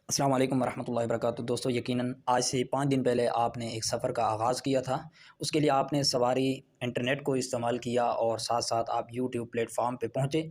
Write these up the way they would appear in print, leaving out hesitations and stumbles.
अस्सलाम वालेकुम वरहमतुल्लाहि वबरकातुहू। दोस्तों, यकीनन आज से 5 दिन पहले आपने एक सफ़र का आगाज़ किया था। उसके लिए आपने सवारी इंटरनेट को इस्तेमाल किया और साथ-साथ आप यूट्यूब प्लेटफ़ॉर्म पे पहुँचे।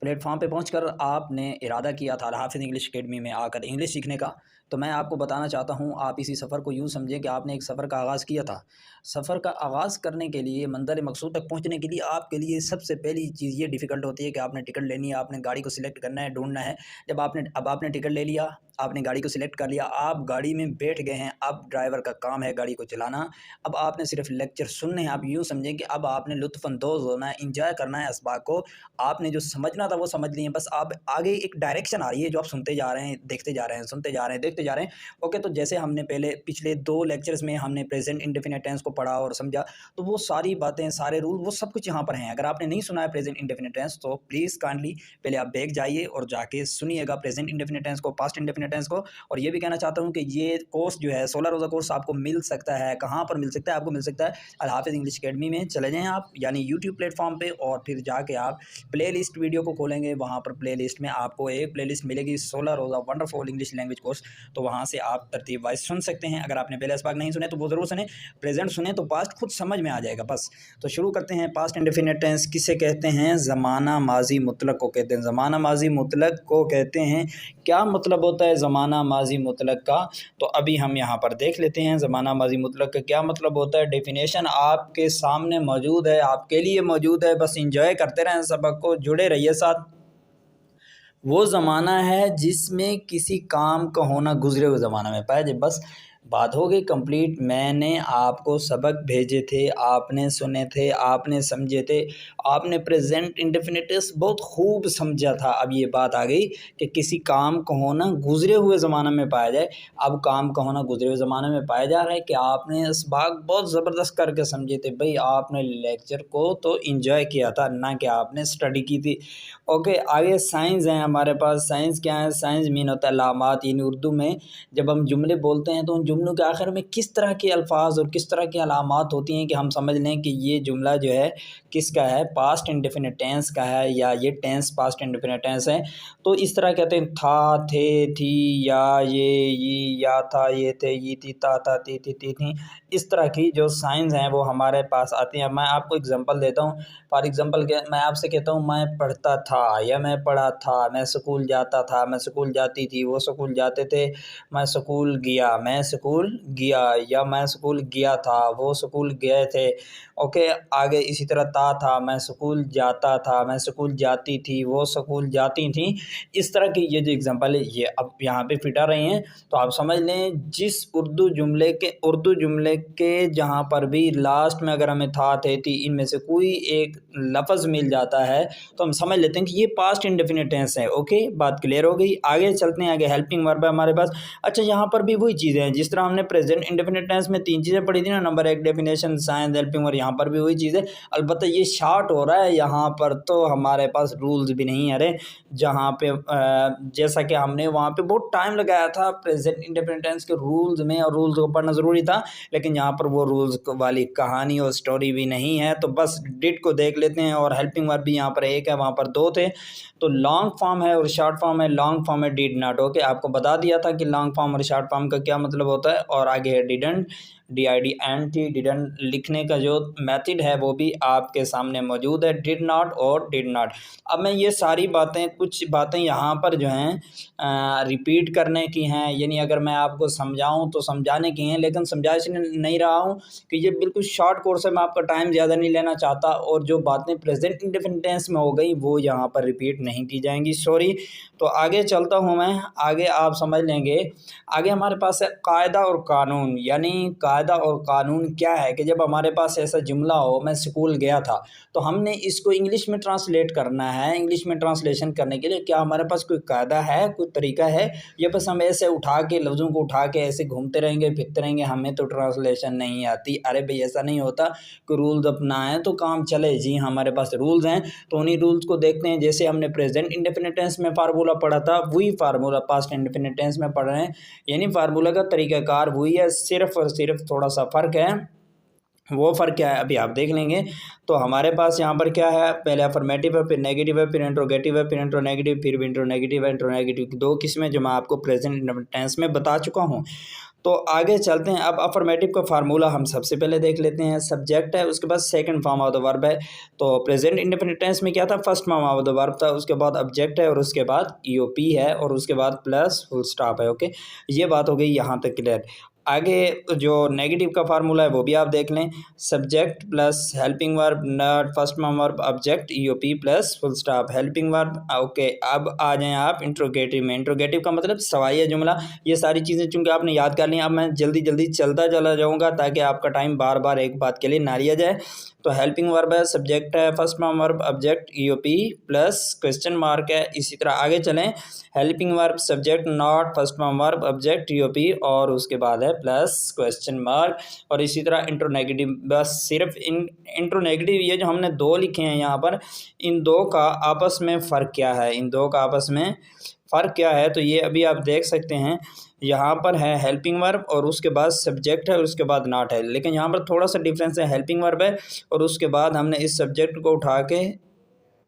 प्लेटफ़ॉर्म पे पहुँचकर आपने इरादा किया था अल हाफ़िज़ इंग्लिश अकेडमी में आकर इंग्लिश सीखने का। तो मैं आपको बताना चाहता हूँ, आप इसी सफ़र को यूँ समझें कि आपने एक सफ़र का आगाज़ किया था। सफ़र का आगाज़ करने के लिए, मंज़िल मक़सूद तक पहुँचने के लिए आपके लिए सबसे पहली चीज़ ये डिफ़िकल्ट होती है कि आपने टिकट लेनी है, आपने गाड़ी को सिलेक्ट करना है, ढूँढना है। जब आपने टिकट ले लिया, आपने गाड़ी को सिलेक्ट कर लिया, आप गाड़ी में बैठ गए हैं, अब ड्राइवर का काम है गाड़ी को चलाना। अब आपने सिर्फ़ लेक्चर सुनने हैं, आप यूँ समझें कि अब आपने लुत्फ़अंदोज़ होना है, एन्जॉय करना है असबाक को। आपने जो समझना था वो समझ लिए हैं, बस अब आगे एक डायरेक्शन आ रही है जो आप सुनते जा रहे हैं, देखते जा रहे हैं, सुनते जा रहे हैं, देखते जा रहे हैं। ओके, तो जैसे हमने पहले पिछले 2 लेक्चर्स में हमने प्रेज़ेंट इंडेफ़िनिट टेंस को पढ़ा और समझा, तो वो सारी बातें, सारे रूल, वो सब कुछ यहाँ पर हैं। अगर आपने नहीं सुना है प्रेज़ेंट इंडेफ़िनिट टेंस, तो प्लीज़ काइंडली पहले आप बैक जाइए और जाके सुनिएगा प्रेज़ेंट इंडेफ़िनिट टेंस को, पास्ट इंडेफ़िनिट टेंस को। और ये भी कहना चाहता हूँ कि ये कोर्स जो है 16 रोज़ा कोर्स आपको मिल सकता है। कहाँ पर मिल सकता है? आपको मिल सकता है अल हाफ़िज़ इंग्लिश अकेडमी में। चले जाएँ आप, यानी यूट्यूब प्लेटफ़ॉर्म पे, और फिर जाके आप प्लेलिस्ट वीडियो को खोलेंगे, वहाँ पर प्लेलिस्ट में आपको एक प्लेलिस्ट मिलेगी 16 रोज़ा वंडरफुल इंग्लिश लैंग्वेज कोर्स। तो वहाँ से आप तरतीब वाइज़ सुन सकते हैं। अगर आपने पहले इसबाक नहीं सुने तो वो ज़रूर सुनें, प्रेज़ेंट सुनें तो पास्ट खुद समझ में आ जाएगा बस। तो शुरू करते हैं। पास्ट इंडेफ़िनिट टेंस किसे कहते हैं? ज़माना माज़ी मुतलक को कहते हैं। ज़माना माज़ी मुतलक को कहते हैं। क्या मतलब होता है ज़माना माज़ी मुतलक का? तो अभी हम यहाँ पर देख लेते हैं ज़माना माज़ी मुतलक का क्या मतलब होता है। डेफ़िनेशन आपके सामने मौजूद है, आपके लिए मौजूद है, बस एन्जॉय करते रहें सबक को, जुड़े रहिए साथ। वो ज़माना है जिसमें किसी काम का होना गुज़रे हुए ज़माना में पाया जाए। बस बात हो गई कंप्लीट। मैंने आपको सबक भेजे थे, आपने सुने थे, आपने समझे थे, आपने प्रेज़ेंट इंडेफ़िनिटिव्स बहुत खूब समझा था। अब ये बात आ गई कि किसी काम का होना गुज़रे हुए ज़माने में पाया जाए। अब काम का होना गुज़रे हुए ज़माने में पाया जा रहा है कि आपने इसबाक बहुत ज़बरदस्त करके समझे थे। भई आपने लेक्चर को तो एन्जॉय किया था, ना कि आपने स्टडी की थी। ओके, आगे साइंस है हमारे पास। साइंस क्या है? साइंस मीन होता है अलामात, यानी उर्दू में जब हम जुमले बोलते हैं तो उन जुमलों के आखिर में किस तरह के अल्फाज और किस तरह की अलामात होती हैं कि हम समझ लें कि ये जुमला जो है किसका है, पास्ट इंडेफिनिट टेंस का है, या ये टेंस पास्ट इंडेफिनिट टेंस है। तो इस तरह कहते हैं था, थे, थी, या, ये, या था, ये थे, ये थी, था, थी। इस तरह की जो साइंस हैं वो हमारे पास आती हैं। मैं आपको एग्जांपल देता हूँ। फॉर एग्ज़ाम्पल मैं आपसे कहता हूँ मैं पढ़ता था, या मैं पढ़ा था, मैं स्कूल जाता था, मैं स्कूल जाती थी, वो स्कूल जाते थे, मैं स्कूल गया, मैं स्कूल गया, या मैं स्कूल गया था, वो स्कूल गए थे। ओके, आगे इसी तरह था, मैं स्कूल जाता था, मैं स्कूल जाती थी, वो स्कूल जाती थी। इस तरह की ये जो एग्ज़ाम्पल है ये अब यहाँ पे फिट आ रही हैं। तो आप समझ लें जिस उर्दू जुमले के जहाँ पर भी लास्ट में अगर हमें था, थे, थी, इनमें से कोई एक लफ़्ज़ मिल जाता है तो हम समझ लेते हैं कि ये पास्ट इंडेफिनिट टेंस है। ओके, बात क्लियर हो गई। आगे चलते हैं। आगे हेल्पिंग वर्ब है हमारे पास। अच्छा, यहाँ पर भी वही चीज़ें हैं जिस तरह हमने प्रेजेंट इंडेफिनिट टेंस में 3 चीज़ें पढ़ी थी ना, number 1 definition, science, helping verb, यहाँ पर भी वही चीज़ है। अलबत्ता ये शॉर्ट हो रहा है, यहाँ पर तो हमारे पास रूल्स भी नहीं है। अरे जहाँ पे जैसा कि हमने वहाँ पे बहुत टाइम लगाया था प्रेजेंट इंडेफिनिट टेंस के रूल्स में, और रूल्स को पढ़ना ज़रूरी था, लेकिन यहाँ पर वो रूल्स वाली कहानी और स्टोरी भी नहीं है। तो बस डिड को देख लेते हैं। और हेल्पिंग वर्ब भी यहाँ पर एक है, वहाँ पर 2 थे। तो लॉन्ग फॉर्म है और शॉर्ट फॉर्म है। लॉन्ग फॉर्म है डिड नॉट। ओके, आपको बता दिया था कि लॉन्ग फॉर्म और शॉर्ट फॉर्म का क्या मतलब होता है। और आगे है डिडंट, DIDNT, डिडंट लिखने का जो मेथड है वो भी आपके सामने मौजूद है, डिड नॉट और डिड नॉट। अब मैं ये सारी बातें, कुछ बातें यहाँ पर जो हैं रिपीट करने की हैं, यानी अगर मैं आपको समझाऊं तो समझाने की हैं, लेकिन समझा इसलिए नहीं रहा हूँ कि ये बिल्कुल शॉर्ट कोर्स है, मैं आपका टाइम ज़्यादा नहीं लेना चाहता, और जो बातें प्रेजेंट इंडेफिनिट टेंस में हो गई वो यहाँ पर रिपीट नहीं की जाएंगी, सॉरी। तो आगे चलता हूँ मैं, आगे आप समझ लेंगे। आगे हमारे पास है कायदा और कानून। यानी कायदा और कानून क्या है कि जब हमारे पास ऐसा जुमला हो, मैं स्कूल गया था, तो हमने इसको इंग्लिश में ट्रांसलेट करना है। इंग्लिश में ट्रांसलेशन करने के लिए क्या हमारे पास कोई कायदा है, कोई तरीका है, या बस हम ऐसे उठा के लफ्ज़ों को उठा के ऐसे घूमते रहेंगे, फिरते रहेंगे, हमें तो ट्रांसलेशन नहीं आती? अरे भाई, ऐसा नहीं होता कि रूल्स अपनाएं तो काम चले। जी, हमारे पास रूल्स हैं, तो उन्हीं रूल्स को देखते हैं। जैसे हमने प्रेजेंट इंडेफिनिट टेंस में फार्मूला पढ़ा था, वही फार्मूला पास्ट इंडेफिनिट टेंस में पढ़ रहे हैं, यानी फार्मूला का तरीक़ाकार वही है, सिर्फ़ और सिर्फ थोड़ा सा फ़र्क है। वो फ़र्क क्या है अभी आप देख लेंगे। तो हमारे पास यहाँ पर क्या है, पहले अफर्मेटिव है, फिर नेगेटिव है, फिर इंट्रोगेटिव है, फिर इंट्रोनेगेटिव, फिर इंट्रोनेगेटिव है, इंट्रोनेगेटिव की 2 किस्में जो मैं आपको प्रेजेंट टेंस में बता चुका हूँ। तो आगे चलते हैं। अब अफर्मेटिव का फार्मूला हम सबसे पहले देख लेते हैं। सब्जेक्ट है, उसके बाद second form of the verb है। तो प्रेजेंट इंडेफिनिट टेंस में क्या था, first form of the verb था, उसके बाद ऑब्जेक्ट है और उसके बाद ईओपी है और उसके बाद प्लस फुल स्टॉप है। ओके, ये बात हो गई यहाँ तक क्लियर। आगे जो नेगेटिव का फार्मूला है वो भी आप देख लें। Subject plus helping verb, not first form verb, object EOP plus full stop, helping verb. Okay, अब आ जाएं आप इंट्रोगेटिव में। इंट्रोगेटिव का मतलब सवाइया जुमला। ये सारी चीज़ें चूंकि आपने याद कर ली, अब मैं जल्दी जल्दी चलता चला जाऊँगा ताकि आपका टाइम बार बार एक बात के लिए ना लिया जाए। तो हेल्पिंग वर्ब है, सब्जेक्ट है, first form verb, object EOP plus question mark है। इसी तरह आगे चलें। Helping verb, subject, not first form verb, object EOP और उसके बाद है प्लस क्वेश्चन मार्क। और इसी तरह इंट्रोनेगेटिव, बस सिर्फ इंट्रोनेगेटिव ये जो हमने 2 लिखे हैं यहाँ पर, इन 2 का आपस में फ़र्क क्या है, इन 2 का आपस में फ़र्क क्या है, तो ये अभी आप देख सकते हैं। यहाँ पर है हेल्पिंग वर्ब और उसके बाद सब्जेक्ट है और उसके बाद नॉट है, लेकिन यहाँ पर थोड़ा सा डिफरेंस है। हेल्पिंग वर्ब है और उसके बाद हमने इस सब्जेक्ट को उठा के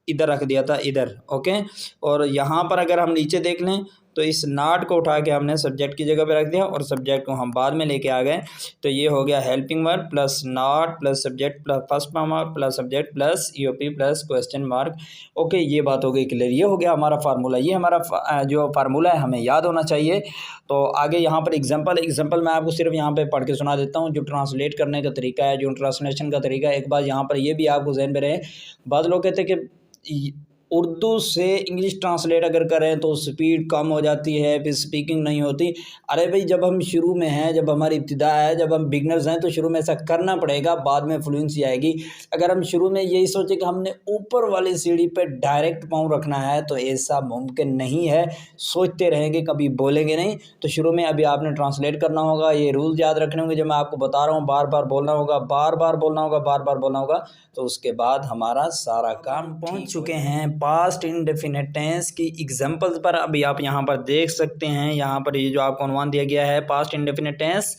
इधर रख दिया था, इधर। ओके, और यहाँ पर अगर हम नीचे देख लें तो इस नॉट को उठा के हमने सब्जेक्ट की जगह पे रख दिया और सब्जेक्ट को हम बाद में लेके आ गए। तो ये हो गया helping verb plus not plus subject plus first form verb plus subject plus EOP plus question mark. Okay, ये बात हो गई क्लियर। ये हो गया हमारा फार्मूला। ये हमारा जो फार्मूला है हमें याद होना चाहिए। तो आगे यहाँ पर एग्जाम्पल मैं आपको सिर्फ यहाँ पे पढ़ के सुना देता हूँ। जो ट्रांसलेट करने का तरीका है, जो ट्रांसलेशन का तरीका है, एक बार यहाँ पर ये भी आपको ज़हन में रहे। बाद लोग कहते हैं कि उर्दू से इंग्लिश ट्रांसलेट अगर करें तो स्पीड कम हो जाती है, फिर स्पीकिंग नहीं होती। अरे भाई, जब हम शुरू में हैं, जब हमारी इब्तिदा है, जब हम बिगनर्स हैं, तो शुरू में ऐसा करना पड़ेगा, बाद में फ्लुएंसी आएगी। अगर हम शुरू में यही सोचे कि हमने ऊपर वाली सीढ़ी पे डायरेक्ट पाँव रखना है तो ऐसा मुमकिन नहीं है। सोचते रहेंगे, कभी बोलेंगे नहीं। तो शुरू में अभी आपने ट्रांसलेट करना होगा, ये रूल याद रखने होंगे जो मैं आपको बता रहा हूँ। बार बार बोलना होगा, बार बार बोलना होगा, बार बार बोलना होगा। तो उसके बाद हमारा सारा काम पहुँच चुके हैं पास्ट इंडेफिनिट टेंस की एग्जांपल्स पर। अभी आप यहाँ पर देख सकते हैं, यहाँ पर ये जो आपको अनुमान दिया गया है पास्ट इंडेफिनिट टेंस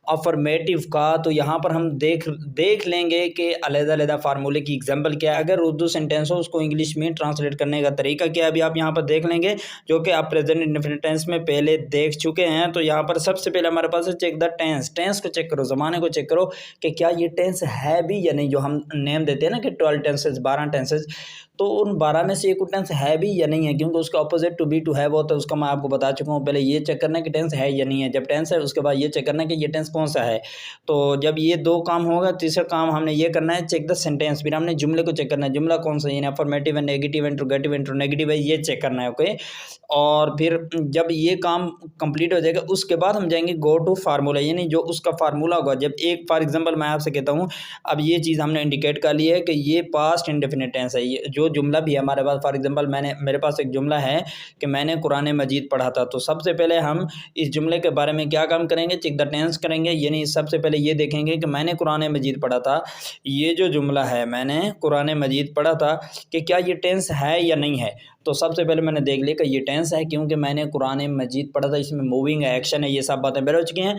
अफर्मेटिव का। तो यहाँ पर हम देख लेंगे कि अलग-अलग फार्मूले की एग्जांपल क्या है। अगर उर्दू सेंटेंस हो उसको इंग्लिश में ट्रांसलेट करने का तरीका क्या है, अभी आप यहाँ पर देख लेंगे, जो कि आप प्रेजेंट इंडेफिनिट टेंस में पहले देख चुके हैं। तो यहाँ पर सबसे पहले हमारे पास है चेक द टेंस। टेंस को चेक करो, ज़माने को चेक करो कि क्या ये टेंस है भी या नहीं। जो हम नेम देते हैं ना कि 12 टेंसेज, 12 टेंसेज, तो उन 12 में से एक टेंस है भी या नहीं है, क्योंकि उसका ऑपोजिट टू बी टू है वो, तो उसका मैं आपको बता चुका हूँ। पहले ये चेक करना कि टेंस है या नहीं है। जब टेंस है उसके बाद ये चेक करना कि ये टेंस कौन सा है। तो जब ये 2 काम होगा, तीसरा काम हमने ये करना है चेक द सेंटेंस। फिर हमने जुमले को चेक करना है, जुमला कौन सा है, अफर्मेटिव है, नेगेटिव, इंट्रोगेटिव, इंट्रोनेगेटिव है, ये चेक करना है। ओके, और फिर जब ये काम कंप्लीट हो जाएगा उसके बाद हम जाएंगे गो टू फार्मूला, यानी जो उसका फार्मूला होगा। जब एक फॉर एग्जांपल मैं आपसे कहता हूँ, अब ये चीज़ हमने इंडिकेट कर ली है कि ये पास्ट इंडेफिनिट टेंस है। ये जो जुमला भी है हमारे पास, फॉर एग्जांपल मेरे पास एक जुमला है कि मैंने कुरान मजीद पढ़ा था। तो सबसे पहले हम इस जुमले के बारे में क्या काम करेंगे, चेक द टेंस करेंगे। यानी सबसे पहले ये देखेंगे कि मैंने कुरान मजीद पढ़ा था, ये जो जुमला है मैंने कुरान मजीद पढ़ा था, कि क्या ये टेंस है या नहीं है। तो सबसे पहले मैंने देख लिया कि ये टेंस है, क्योंकि मैंने कुरान मजीद पढ़ा था, इसमें मूविंग है, एक्शन है, ये सब बातें बेर हो चुकी हैं।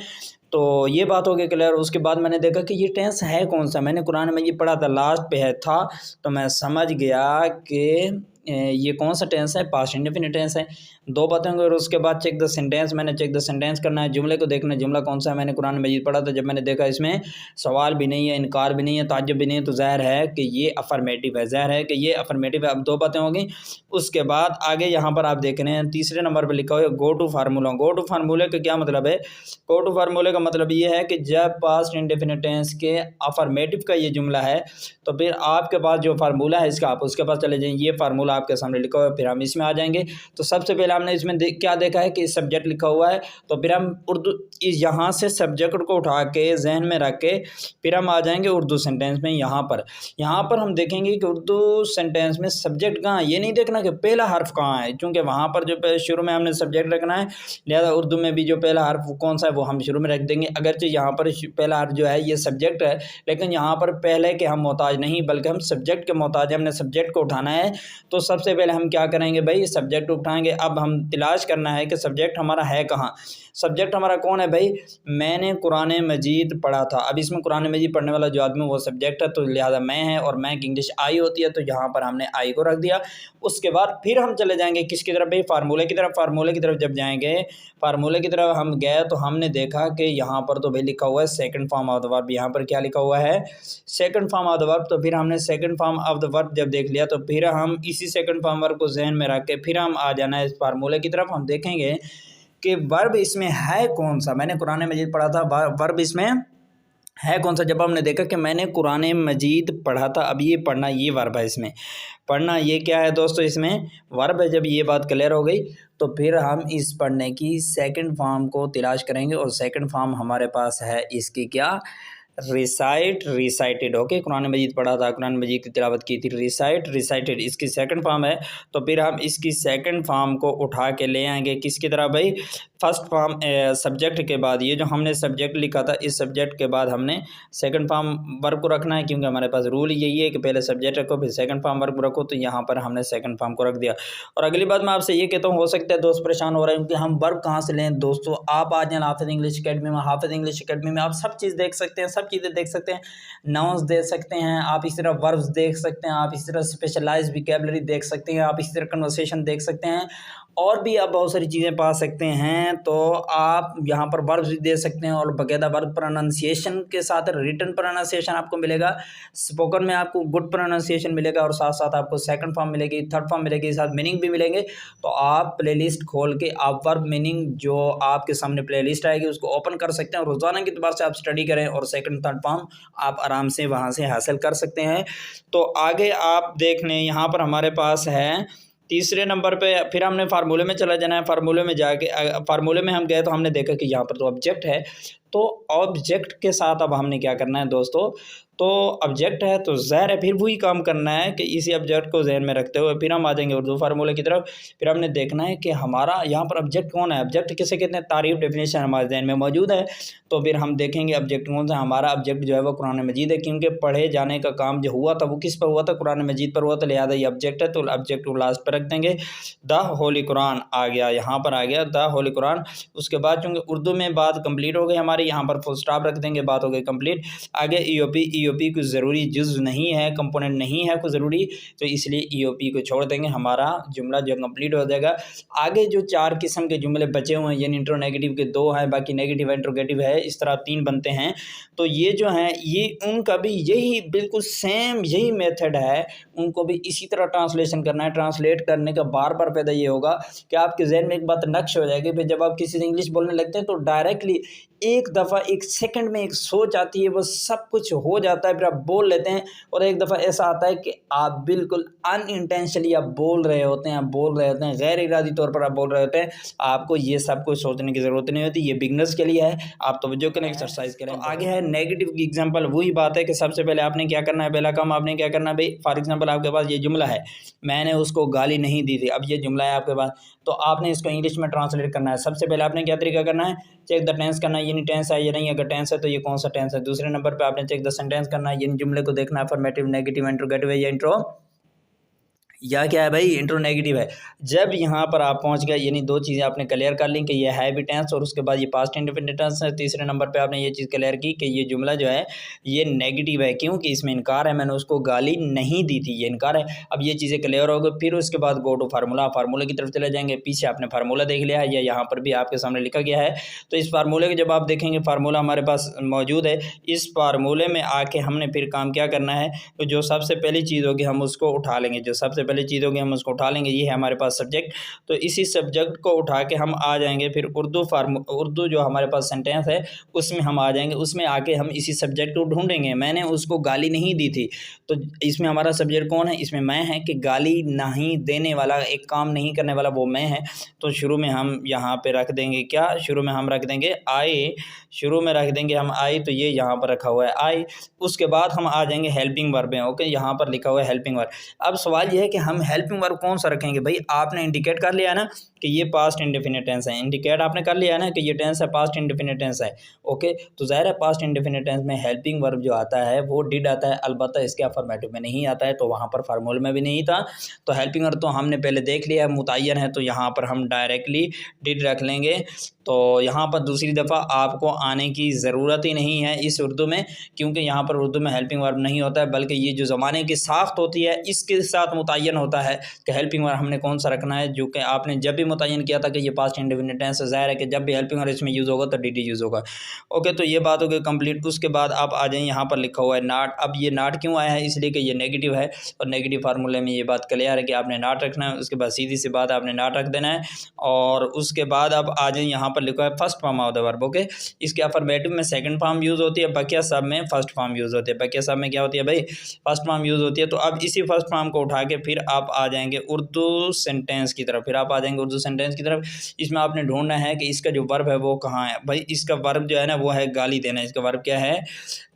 तो ये बात हो गई क्लियर। उसके बाद मैंने देखा कि ये टेंस है कौन सा, मैंने कुरान मजीद पढ़ा था, लास्ट पे है था, तो मैं समझ गया कि ये कौन सा टेंस है, पास्ट इंडेफिनिट टेंस है। 2 बातें होंगी। और उसके बाद चेक द सेंटेंस, मैंने चेक द सेंटेंस करना है, जुमले को देखना है, जुमला कौन सा है, मैंने कुरान मजीद पढ़ा था। जब मैंने देखा इसमें सवाल भी नहीं है, इनकार भी नहीं है, ताज्जुब भी नहीं है, तो ज़ाहिर है कि ये अफर्मेटिव है, ज़ाहिर है कि ये अफर्मेटिव है। अब 2 बातें हो गई। उसके बाद आगे यहाँ पर आप देख रहे हैं तीसरे नंबर पर लिखा हुआ है go to formula. Go to फार्मूले का क्या मतलब है, गो टू फार्मूले का मतलब ये है कि जब पास्ट इंडेफिनिट टेंस के अफर्मेटिव का ये जुमला है, तो फिर आपके पास जो फार्मूला है इसका आप उसके पास चले जाएंगे। ये फार्मूला आपके सामने लिखा हुआ है, फिर हम इसमें आ जाएंगे। तो सबसे पहले हमने इसमें क्या देखा है कि सब्जेक्ट लिखा हुआ है, तो फिर हम उर्दू यहाँ से सब्जेक्ट को उठा के जहन में रख के फिर हम आ जाएंगे उर्दू सेंटेंस में। यहाँ पर हम देखेंगे कि उर्दू सेंटेंस में सब्जेक्ट कहाँ है। ये नहीं देखना कि पहला हर्फ कहाँ है, क्योंकि वहाँ पर जो शुरू में हमने सब्जेक्ट रखना है, लिहाजा उर्दू में भी जो पहला हर्फ कौन सा है वो हम शुरू में रख देंगे। अगरचे यहाँ पर पहला हर्फ जो है ये सब्जेक्ट है, लेकिन यहाँ पर पहले के हम मोहताज नहीं, बल्कि हम सब्जेक्ट के मोहताज हैं। हमने सब्जेक्ट को उठाना है, तो सबसे पहले हम क्या करेंगे भाई, सब्जेक्ट उठाएंगे। अब हम तलाश करना है कि सब्जेक्ट हमारा है कहाँ। सब्जेक्ट हमारा कौन है भाई, मैंने कुरान मजीद पढ़ा था। अब इसमें कुरान मजीद पढ़ने वाला जो आदमी वो सब्जेक्ट है, तो लिहाजा मैं है, और मैं की इंग्लिश आई होती है, तो यहाँ पर हमने आई को रख दिया। उसके बाद फिर हम चले जाएंगे किसकी तरफ भाई, फार्मूले की तरफ। फार्मूले की तरफ जब जाएंगे, फार्मूले की तरफ हम गए तो हमने देखा कि यहाँ पर तो भाई लिखा हुआ है second form of the verb. यहाँ पर क्या लिखा हुआ है, second form of the verb. तो फिर हमने second form of the verb जब देख लिया, तो फिर हम इसी सेकंड फॉर्म वर्ब को जहन में रख के फिर हम आ जाना है इस फार्मूले की तरफ। हम देखेंगे कि वर्ब इसमें है कौन सा। मैंने कुरान मजीद पढ़ा था, वर्ब इसमें है कौन सा। जब हमने देखा कि मैंने कुरान मजीद पढ़ा था, अब ये पढ़ना, ये वर्ब है इसमें पढ़ना। ये क्या है दोस्तों, इसमें वर्ब है। जब ये बात क्लियर हो गई तो फिर हम इस पढ़ने की सेकंड फॉर्म को तलाश करेंगे, और सेकंड फॉर्म हमारे पास है इसकी क्या, रिसाइट, रिसाइटेड। ओके, कुरान मजीद पढ़ा था, कुरान मजीद की तिलावत की थी, रिसाइट, रिसाइटेड इसकी सेकंड फॉर्म है। तो फिर हम इसकी सेकंड फॉर्म को उठा के ले आएंगे किसकी तरह भाई, फर्स्ट फॉर्म सब्जेक्ट के बाद। ये जो हमने सब्जेक्ट लिखा था, इस सब्जेक्ट के बाद हमने सेकंड फॉर्म वर्ब को रखना है, क्योंकि हमारे पास रूल यही है कि पहले सब्जेक्ट रखो फिर सेकंड फॉर्म वर्ब रखो। तो यहाँ पर हमने सेकंड फॉर्म को रख दिया। और अगली बात मैं आपसे ये कहता हूँ, हो सकता है दोस्त परेशान हो रहे हैं कि हम वर्ब कहाँ से लें। दोस्तों आप आ जाए हाफिज इंग्लिश अकेडमी में। हाफिज इंग्लिश अकेडमी में आप सब चीज़ देख सकते हैं, सब चीज़ें देख सकते हैं, नाउन्स देख सकते हैं, आप इसी तरह वर्ब्स देख सकते हैं, आप इसी तरह स्पेशलाइज्ड वोकैबुलरी देख सकते हैं, आप इसी तरह कन्वर्सेशन देख सकते हैं, और भी आप बहुत सारी चीज़ें पा सकते हैं। तो आप यहाँ पर वर्ब्स भी दे सकते हैं, और बाकायदा वर्ब प्रोनाउंसिएशन के साथ रिटन प्रोनाउंसिएशन आपको मिलेगा, स्पोकन में आपको गुड प्रोनाउंसिएशन मिलेगा, और साथ साथ आपको सेकंड फॉर्म मिलेगी, थर्ड फॉर्म मिलेगी, साथ मीनिंग भी मिलेंगे। तो आप प्लेलिस्ट खोल के आप वर्ब मीनिंग जो आपके सामने प्लेलिस्ट आएगी उसको ओपन कर सकते हैं, और रोज़ाना के एतबार से आप स्टडी करें, और सेकंड थर्ड फॉर्म आप आराम से वहाँ से हासिल कर सकते हैं। तो आगे आप देख लें, यहाँ पर हमारे पास है तीसरे नंबर पे। फिर हमने फार्मूले में चला जाना है। फार्मूले में जाके फार्मूले में हम गए तो हमने देखा कि यहाँ पर तो ऑब्जेक्ट है। तो ऑब्जेक्ट के साथ अब हमने क्या करना है दोस्तों, तो ऑब्जेक्ट है तो ज़ाहिर है फिर वही काम करना है कि इसी ऑब्जेक्ट को जहन में रखते हुए फिर हम आ जाएंगे उर्दू फार्मूले की तरफ। फिर हमने देखना है कि हमारा यहाँ पर ऑब्जेक्ट कौन है, ऑब्जेक्ट किसे कहते हैं, तारीफ डेफिनेशन हमारे जहन में मौजूद है। तो फिर हम देखेंगे ऑब्जेक्ट कौन सा। हमारा ऑब्जेक्ट जो है वो कुरान मजीद है, क्योंकि पढ़े जाने का काम जो हुआ था वो किस पर हुआ था, कुरान मजीद पर हुआ था, लिहाजा ये ऑब्जेक्ट है। तो ऑब्जेक्ट को लास्ट पर रख देंगे। द होली कुरान आ गया, यहाँ पर आ गया द होली कुरान। उसके बाद चूँकि उर्दू में बात कंप्लीट हो गई हमारी, यहाँ पर फुल स्टॉप रख देंगे, बात हो गई कंप्लीट। आगे ईओपी कुछ ज़रूरी जुज़ नहीं है, कंपोनेंट नहीं है कुछ ज़रूरी, तो इसलिए ईओपी को छोड़ देंगे, हमारा जुमला जो कंप्लीट हो जाएगा। आगे जो 4 किस्म के जुमले बचे हुए हैं, यानी इंट्रोनेगेटिव के 2 हैं, बाकी नेगेटिव इंट्रोगेटिव है, इस तरह 3 बनते हैं। तो ये जो हैं ये उनका भी यही बिल्कुल सेम यही मेथड है, उनको भी इसी तरह ट्रांसलेशन करना है। ट्रांसलेट करने का बार बार फायदा ये होगा कि आपके जहन में एक बात नक्श हो जाएगी। फिर जब आप किसी से इंग्लिश बोलने लगते हैं तो डायरेक्टली एक दफ़ा एक सेकंड में एक सोच आती है, वो सब कुछ हो जाता है, फिर आप बोल लेते हैं। और एक दफ़ा ऐसा आता है कि आप बिल्कुल अनइंटेंशनली आप बोल रहे होते हैं, गैर इरादी तौर पर आप बोल रहे होते हैं। आपको ये सब कुछ सोचने की ज़रूरत नहीं होती, ये बिगनर्स के लिए है, आप तवज्जो करें, एक्सरसाइज करें। तो आगे है नेगेटिव की एग्जाम्पल। वही बात है कि सबसे पहले आपने क्या करना है, पहला काम आपने क्या करना है भाई, फॉर एग्जाम्पल आपके पास ये जुमला है, मैंने उसको गाली नहीं दी थी। अब ये जुमला है आपके पास, तो आपने इसको इंग्लिश में ट्रांसलेट करना है। सबसे पहले आपने क्या तरीका करना है, चेक द टेंस करना है, यानी टेंस है या नहीं, अगर टेंस है तो ये कौन सा टेंस है। दूसरे नंबर पे आपने चेक द सेंटेंस करना है, यानी जुमले को देखना है अफर्मेटिव, नेगेटिव, इंट्रोगेटिव है या इंट्रो या क्या है भाई, इंट्रो नेगेटिव है। जब यहाँ पर आप पहुँच गए, यानी 2 चीज़ें आपने क्लियर कर ली कि ये है भी टेंस और उसके बाद ये पास्ट इंडेफिनिट टेंस है। तीसरे नंबर पे आपने ये चीज़ क्लियर की कि ये जुमला जो है ये नेगेटिव है, क्योंकि इसमें इनकार है, मैंने उसको गाली नहीं दी थी, ये इनकार है। अब ये चीज़ें क्लियर हो गई, फिर उसके बाद गो टू फार्मूला, फार्मूले की तरफ चले जाएंगे। पीछे आपने फार्मूला देख लिया है या यहाँ पर भी आपके सामने लिखा गया है, तो इस फार्मूले को जब आप देखेंगे, फार्मूला हमारे पास मौजूद है। इस फार्मूले में आके हमने फिर काम क्या करना है, तो जो सबसे पहली चीज़ होगी हम उसको उठा लेंगे, जो सबसे पहली चीज़ होगी हम उसको उठा लेंगे। ये है हमारे पास सब्जेक्ट, तो इसी सब्जेक्ट को उठा के हम आ जाएंगे फिर उर्दू जो हमारे पास सेंटेंस है उसमें हम आ जाएंगे। उसमें आके हम इसी सब्जेक्ट को ढूंढेंगे। मैंने उसको गाली नहीं दी थी, तो इसमें हमारा सब्जेक्ट कौन है, इसमें मैं है कि गाली नहीं देने वाला, एक काम नहीं करने वाला वो मैं है। तो शुरू में हम यहाँ पे रख देंगे क्या, शुरू में हम रख देंगे आई, शुरू में रख देंगे हम आई, तो ये यहाँ पर रखा हुआ है आई। उसके बाद हम आ जाएंगे हेल्पिंग वर्ब में। ओके, यहाँ पर लिखा हुआ है हेल्पिंग वर्ब। अब सवाल यह है कि हम हेल्पिंग वर्ब कौन सा रखेंगे। भाई आपने इंडिकेट कर लिया ना कि ये पास्ट इंडेफिनिट टेंस है, इंडिकेट आपने कर लिया ना कि ये टेंस है, पास्ट इंडेफिनिट टेंस है। ओके, तो ज़ाहिर है पास्ट इंडेफिनिट टेंस में हेल्पिंग वर्ब जो आता है वो डिड आता है, अलबत्ता इसके अफर्मेटिव में नहीं आता है, तो वहाँ पर फार्मूले में भी नहीं था। तो हेल्पिंग वर्ब तो हमने पहले देख लिया है, मुतय्यन है, तो यहाँ पर हम डायरेक्टली डिड रख लेंगे। तो यहाँ पर दूसरी दफ़ा आपको आने की ज़रूरत ही नहीं है इस उर्दू में, क्योंकि यहाँ पर उर्दू में हेल्पिंग वर्ब नहीं होता है, बल्कि ये जो ज़माने की साख्त होती है इसके साथ मुतय्यन होता है कि हेल्पिंग वर्ब हमने कौन सा रखना है। जो कि आपने जब भी मुतय्यन किया था कि ये पास्ट इंडेफिनिट टेंस है, ज़ाहिर है कि जब भी हेल्पिंग वर्ब इसमें यूज़ होगा तो डी यूज़ होगा। ओके, तो ये बात हो गई कंप्लीट। उसके बाद आप आ जाएँ, यहाँ पर लिखा हुआ है नाट। अब ये नाट क्यों आया है, इसलिए कि ये नेगेटिव है, और नेगेटिव फार्मूले में ये बात क्लियर है कि आपने नाट रखना है। उसके बाद सीधी सी बात, आपने नाट रख देना है। और उसके बाद अब आ जाए, यहाँ पर लिखा है first form of the verb. Okay, इसके अफर्मेटिव में सेकंड फॉर्म यूज़ होती है, बकिया सब में फर्स्ट फॉर्म यूज़ होती है। बकिया सब में क्या होती है भाई, फर्स्ट फॉर्म यूज़ होती है। तो अब इसी फर्स्ट फॉर्म को उठा के फिर आप आ जाएंगे उर्दू सेंटेंस की तरफ, फिर आप आ जाएंगे उर्दू सेंटेंस की तरफ। इसमें आपने ढूंढना है कि इसका जो वर्ब है वो कहाँ है। भाई इसका वर्ब जो है ना वो है गाली देना। इसका वर्ब क्या है,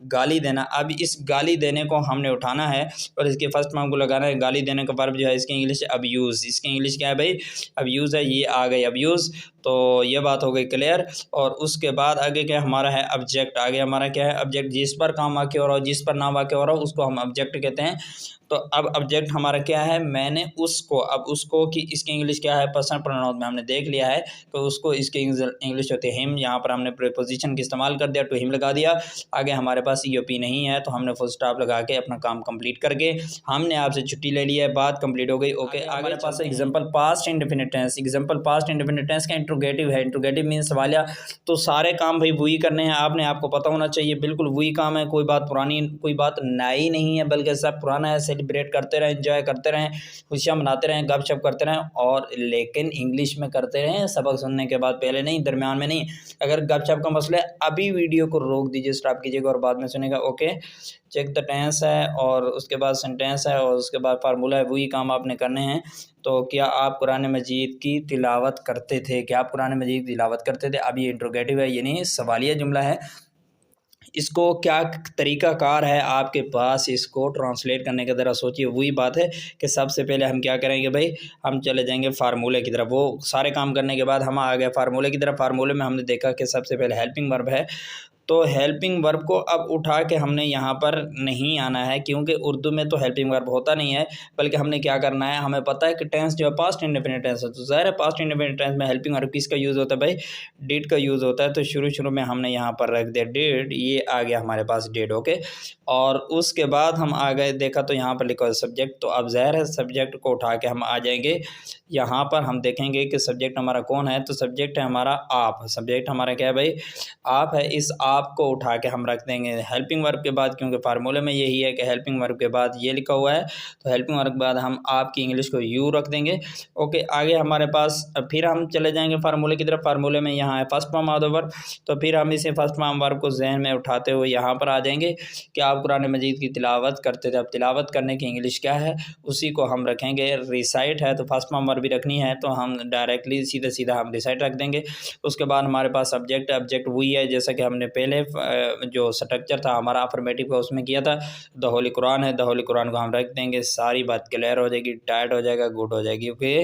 गाली देना। अब इस गाली देने को हमने उठाना है और इसके फर्स्ट फॉर्म को लगाना है। गाली देने का वर्ब जो है इसकी इंग्लिश अब्यूज़, इसकी इंग्लिश क्या है भाई, अब्यूज़ है। ये आ गई अब्यूज़, तो ये बात हो गई क्लियर। और उसके बाद आगे क्या हमारा है, ऑब्जेक्ट। आगे हमारा क्या है, ऑब्जेक्ट। जिस पर काम वाक़ हो रहा हो, जिस पर ना वाक़ हो रहा हो, उसको हम ऑब्जेक्ट कहते हैं। तो अब ऑब्जेक्ट हमारा क्या है, मैंने उसको, अब उसको की इसकी इंग्लिश क्या है, पर्सनल प्रोनाउन में हमने देख लिया है। तो उसको इसकी इंग्लिश होती है हिम। यहाँ पर हमने प्रीपोजिशन का इस्तेमाल कर दिया, टू हिम लगा दिया। आगे हमारे पास ईओपी नहीं है, तो हमने फुल स्टॉप लगा के अपना काम कंप्लीट करके हमने आपसे छुट्टी ले ली है, बात कंप्लीट हो गई। ओके, आगे हमारे पास example past indefinite tense. Example past indefinite tense का इंट्रोगेटिव है। इंट्रोगेटिव मीन सवालिया। तो सारे काम भाई वही करने हैं आपने, आपको पता होना चाहिए, बिल्कुल वही काम है। कोई बात पुरानी, कोई बात नई नहीं है, बल्कि सब पुराना है। सेलिब्रेट करते रहें, एंजॉय करते रहें, खुशियाँ मनाते रहें, गपशप करते रहें, और लेकिन इंग्लिश में करते रहें सबक सुनने के बाद, पहले नहीं, दरमियान में नहीं। अगर गपशप का मसला है अभी वीडियो को रोक दीजिए, स्टॉप कीजिएगा और बाद में सुनेगा। ओके, चेक द टेंस है और उसके बाद सेंटेंस है और उसके बाद फार्मूला है, वही काम आपने करने हैं। तो क्या आप कुरान मजीद की तिलावत करते थे, क्या आप कुरान मजीद की तिलावत करते थे। अब ये इंट्रोगेटिव है, ये नहीं सवालिया जुमला है। इसको क्या तरीक़ाकार है आपके पास इसको ट्रांसलेट करने की, ज़रा सोचिए। वही बात है कि सबसे पहले हम क्या करेंगे भाई, हम चले जाएंगे फार्मूले की तरफ। वो सारे काम करने के बाद हम आ गए फार्मूले की तरफ। फार्मूले में हमने देखा कि सबसे पहले हेल्पिंग वर्ब है, तो हेल्पिंग वर्ब को अब उठा के हमने यहाँ पर नहीं आना है, क्योंकि उर्दू में तो हेल्पिंग वर्ब होता नहीं है। बल्कि हमने क्या करना है, हमें पता है कि टेंस जो है पास्ट इंडेफिनिट टेंस है, तो ज़ाहिर है पास्ट इंडेफिनिट टेंस में हेल्पिंग वर्ब किसका यूज़ होता है भाई, डिड का यूज़ होता है। तो शुरू में हमने यहाँ पर रख दिया डिड, ये आ गया हमारे पास डिड। ओके, और उसके बाद हम आ गए, देखा तो यहाँ पर लिखा है सब्जेक्ट। तो अब ज़ाहिर है सब्जेक्ट को उठा के हम आ जाएंगे यहाँ पर, हम देखेंगे कि सब्जेक्ट हमारा कौन है। तो सब्जेक्ट है हमारा आप। सब्जेक्ट हमारा क्या है भाई, आप है। इस आप को उठा के हम रख देंगे हेल्पिंग वर्ब के बाद, क्योंकि फार्मूले में यही है कि हेल्पिंग वर्ब के बाद ये लिखा हुआ है। तो हेल्पिंग वर्ब के बाद हम आपकी इंग्लिश को यू रख देंगे। ओके, आगे हमारे पास फिर हम चले जाएंगे फार्मूले की तरफ। फार्मूले में यहाँ है first form of the verb, तो फिर हम इसे फर्स्ट फॉर्म वर्ब को जहन में उठाते हुए यहाँ पर आ जाएंगे कि आप कुरान मजीद की तिलावत करते थे। अब तिलावत करने की इंग्लिश क्या है, उसी को हम रखेंगे। रिसाइट है तो फर्स्ट फॉर्म वर्ब भी रखनी है, तो हम डायरेक्टली सीधा हम रिसाइट रख देंगे। उसके बाद हमारे पास सब्जेक्ट है। ऑब्जेक्ट वही है जैसा कि हमने पहले जो स्ट्रक्चर था हमारा अफर्मेटिव का उसमें किया था। द होली कुरान है, द होली कुरान को हम रख देंगे। सारी बात क्लियर हो जाएगी, टाइट हो जाएगा, गुड हो जाएगी। ओके,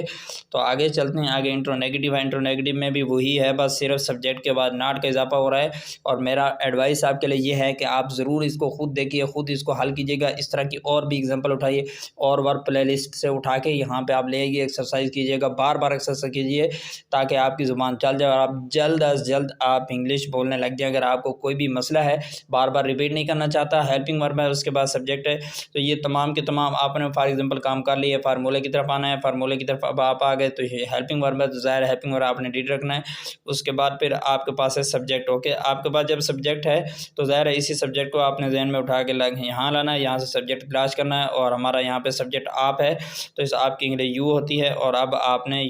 तो आगे चलते हैं। आगे इंट्रो नेगेटिव है। इंट्रो नेगेटिव में भी वही है, बस सिर्फ सब्जेक्ट के बाद नाट का इजाफा हो रहा है। और मेरा एडवाइस आपके लिए ये है कि आप ज़रूर इसको खुद देखिए, खुद इसको हल कीजिएगा। इस तरह की और भी एग्जाम्पल उठाइए और वर्ब प्लेलिस्ट से उठा के यहाँ पे आप ले आइए, एक्सरसाइज कीजिएगा, बार बार एक्सरसाइज कीजिए, ताकि आपकी ज़ुबान चल जाए और आप जल्द अज जल्द आप इंग्लिश बोलने लग जाए। अगर आपको कोई भी मसला है, बार बार रिपीट नहीं करना चाहता, हेल्पिंग वर्ब है, उसके बाद सब्जेक्ट है, तो ये तमाम के तमाम आपने फॉर एग्जांपल काम कर लिए। फार्मूले की तरफ आना है, फार्मूले की तरफ अब आप आ गए, तो ये हेल्पिंग वर्ब है, तो ज़ाहिर हेल्पिंग वर्ब आपने डिड रखना है। उसके बाद फिर आपके पास है सब्जेक्ट। ओके, आपके पास जब सब्जेक्ट है तो ज़ाहिर है इसी सब्जेक्ट को आपने जहन में उठा के यहाँ लाना है, यहाँ से सब्जेक्ट तलाश करना है। और हमारा यहाँ पे सब्जेक्ट आप है, तो इस आप की इंग्लिश यू होती है। और अब आपने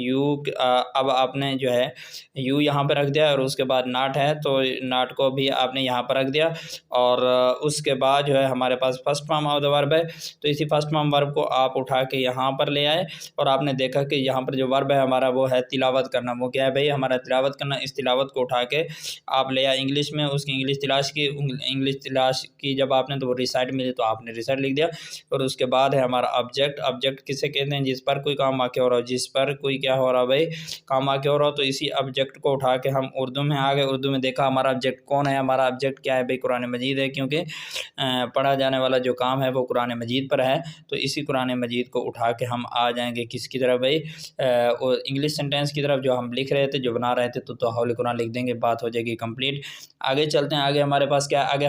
जो है यू यहाँ पे रख दिया, और उसके बाद नाट है, तो नाट को भी लिए आपने यहाँ पर रख दिया। और उसके बाद जो है हमारे पास first form of the verb है, तो इसी फर्स्ट फॉर्म वर्ब को आप उठा के यहाँ पर ले आए और आपने देखा कि यहाँ पर जो वर्ब है हमारा वो है तिलावत करना। वो क्या है भाई, हमारा तिलावत करना। इस तिलावत को उठा के आप ले आए इंग्लिश में, उसकी इंग्लिश तलाश की जब आपने, तो वो रिसाइट मिली तो आपने रिसाइट लिख दिया। और उसके बाद है हमारा ऑब्जेक्ट। ऑब्जेक्ट किसे कहते हैं, जिस पर कोई काम आके हो रहा हो, जिस पर कोई क्या हो रहा भाई, काम आके हो रहा हो। तो इसी ऑब्जेक्ट को उठा के हम उर्दू में आ गए। उर्दू में देखा हमारा ऑब्जेक्ट कौन है, हमारा ऑब्जेक्ट क्या है भाई, कुरान मजीद है, क्योंकि पढ़ा जाने वाला जो काम है वो कुरान मजीद पर है। तो इसी कुरान मजीद को उठा के हम आ जाएंगे किसकी तरफ भाई, इंग्लिश सेंटेंस की तरफ जो हम लिख रहे थे, जो बना रहे थे। तो हाउल कुरान लिख देंगे, बात हो जाएगी कंप्लीट। आगे चलते हैं। आगे हमारे पास क्या है, आगे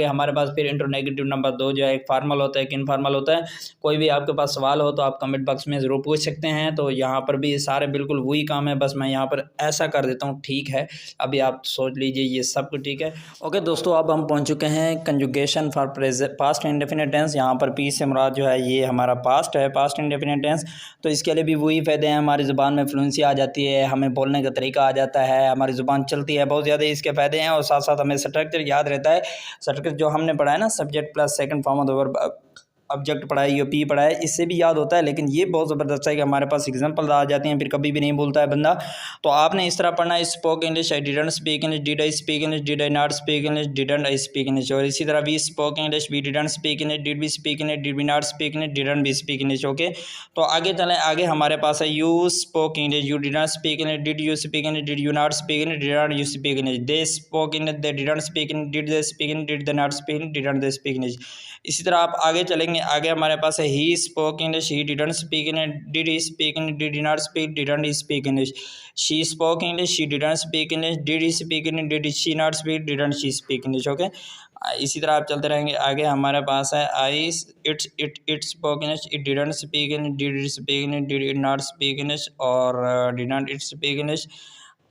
हमारे पास फिर इंट्रोनेगेटिव नंबर 2 जो है, एक फार्मल होता है, एक इनफॉर्मल होता है। कोई भी आपके पास सवाल हो तो आप कमेंट बॉक्स में ज़रूर पूछ सकते हैं। तो यहाँ पर भी सारे बिल्कुल वही काम है, बस मैं यहाँ पर ऐसा कर देता हूँ, ठीक है। अभी आप सोच लीजिए ये सब कुछ ठीक है। ओके दोस्तों, अब हम पहुँच चुके हैं conjugation for past indefinite tense. यहाँ पर पी से मुराद जो है ये हमारा पास्ट है, पास्ट इंडेफिनिट टेंस। तो इसके लिए भी वही फ़ायदे हैं, हमारी ज़ुबान में फ्लुएंसी आ जाती है, हमें बोलने का तरीका आ जाता है, हमारी ज़ुबान चलती है, बहुत ज़्यादा इसके फ़ायदे हैं। और साथ साथ हमें स्ट्रक्चर याद रहता है। स्ट्रक्चर जो हमने पढ़ा है ना, subject plus second form of the verb, object पढ़ा है, ये पी पढ़ा है, इससे भी याद होता है। लेकिन ये बहुत ज़बरदस्त है कि हमारे पास एग्जांपल आ जाते हैं, फिर कभी भी नहीं बोलता है बंदा। तो आपने इस तरह पढ़ना है, spoke English, I didn't speak English, did I speak English, did I not speak English, didn't I speak English. और इसी तरह we spoke English, we didn't speak English, did we speak English, did we not speak English, didn't we speak English. Okay, तो आगे चलें। आगे हमारे पास है you spoke English, you did not speak English, did you speak English, did you not speak English, did not you speak English. They spoke English, they didn't speak English, did they speak English, did they not speak English, didn't they speak English. इसी तरह आप आगे चलेंगे। आगे हमारे पास है he spoke English, he didn't speak English, did he speak English, did he not speak, didn't he speak English. She spoke English, she didn't speak English, did he speak English, did she not speak, didn't she speak English. Okay, इसी तरह आप चलते रहेंगे। आगे हमारे पास है I it spoke English, it didn't speak English, did it speak English, did it not speak English, और did not it speak English.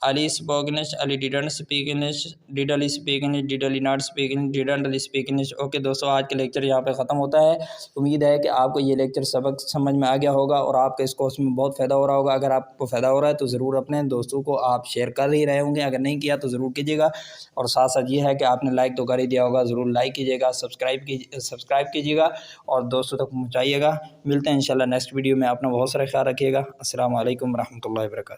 Ali spoke English, Ali didn't speak English, did Ali speak English, did Ali not speak English, didn't Ali speak English. Okay दोस्तों, आज का lecture यहाँ पे ख़त्म होता है। उम्मीद है कि आपको ये लेक्चर सबक समझ में आ गया होगा और आपके इस कोर्स में बहुत फ़ायदा हो रहा होगा। अगर आपको फ़ायदा हो रहा है तो ज़रूर अपने दोस्तों को आप शेयर कर ही रहे होंगे, अगर नहीं किया तो ज़रूर कीजिएगा। और साथ साथ ये है कि आपने लाइक तो कर ही दिया होगा, ज़रूर लाइक कीजिएगा, सब्सक्राइब कीजिएगा और दोस्तों तक पहुँचाइएगा। मिलते हैं इंशाल्लाह नेक्स्ट वीडियो में। अपना बहुत सारा ख्याल रखिएगा। अस्सलाम वालेकुम रहमतुल्लाहि व बरकातहू।